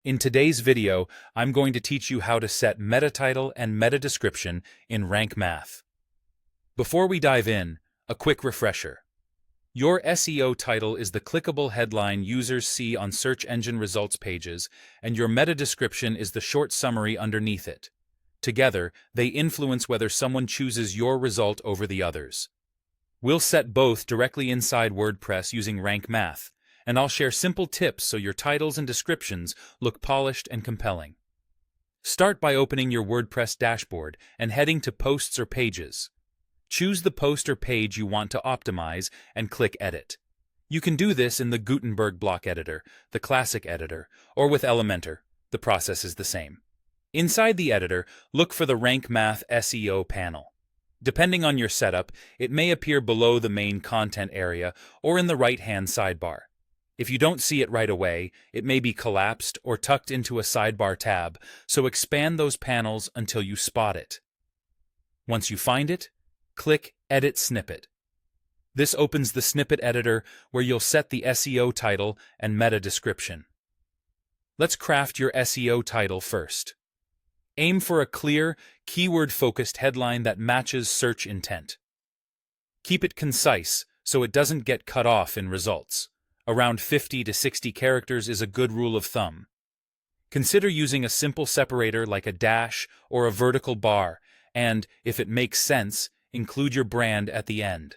In today's video, I'm going to teach you how to set meta title and meta description in Rank Math. Before we dive in, a quick refresher. Your SEO title is the clickable headline users see on search engine results pages, and your meta description is the short summary underneath it. Together, they influence whether someone chooses your result over the others. We'll set both directly inside WordPress using Rank Math, and I'll share simple tips so your titles and descriptions look polished and compelling. Start by opening your WordPress dashboard and heading to Posts or Pages. Choose the post or page you want to optimize and click Edit. You can do this in the Gutenberg block editor, the classic editor, or with Elementor. The process is the same. Inside the editor, look for the Rank Math SEO panel. Depending on your setup, it may appear below the main content area or in the right-hand sidebar. If you don't see it right away, it may be collapsed or tucked into a sidebar tab, so expand those panels until you spot it. Once you find it, click Edit Snippet. This opens the snippet editor where you'll set the SEO title and meta description. Let's craft your SEO title first. Aim for a clear, keyword-focused headline that matches search intent. Keep it concise so it doesn't get cut off in results. Around 50 to 60 characters is a good rule of thumb. Consider using a simple separator like a dash or a vertical bar, and, if it makes sense, include your brand at the end.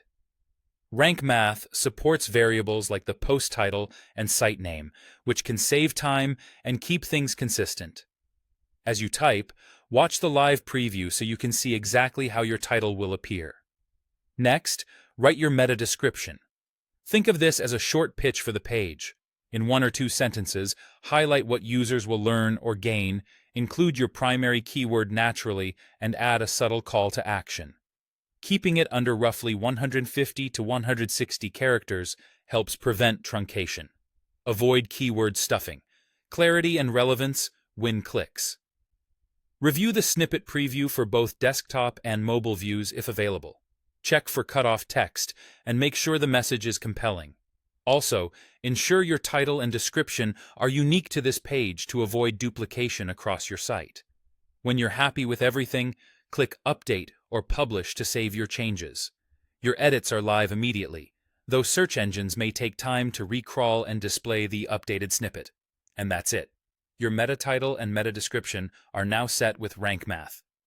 Rank Math supports variables like the post title and site name, which can save time and keep things consistent. As you type, watch the live preview so you can see exactly how your title will appear. Next, write your meta description. Think of this as a short pitch for the page. In 1 or 2 sentences, highlight what users will learn or gain, include your primary keyword naturally, and add a subtle call to action. Keeping it under roughly 150 to 160 characters helps prevent truncation. Avoid keyword stuffing. Clarity and relevance win clicks. Review the snippet preview for both desktop and mobile views if available. Check for cut-off text and make sure the message is compelling. Also, ensure your title and description are unique to this page to avoid duplication across your site. When you're happy with everything, click Update or Publish to save your changes. Your edits are live immediately, though search engines may take time to recrawl and display the updated snippet. And that's it. Your meta title and meta description are now set with Rank Math.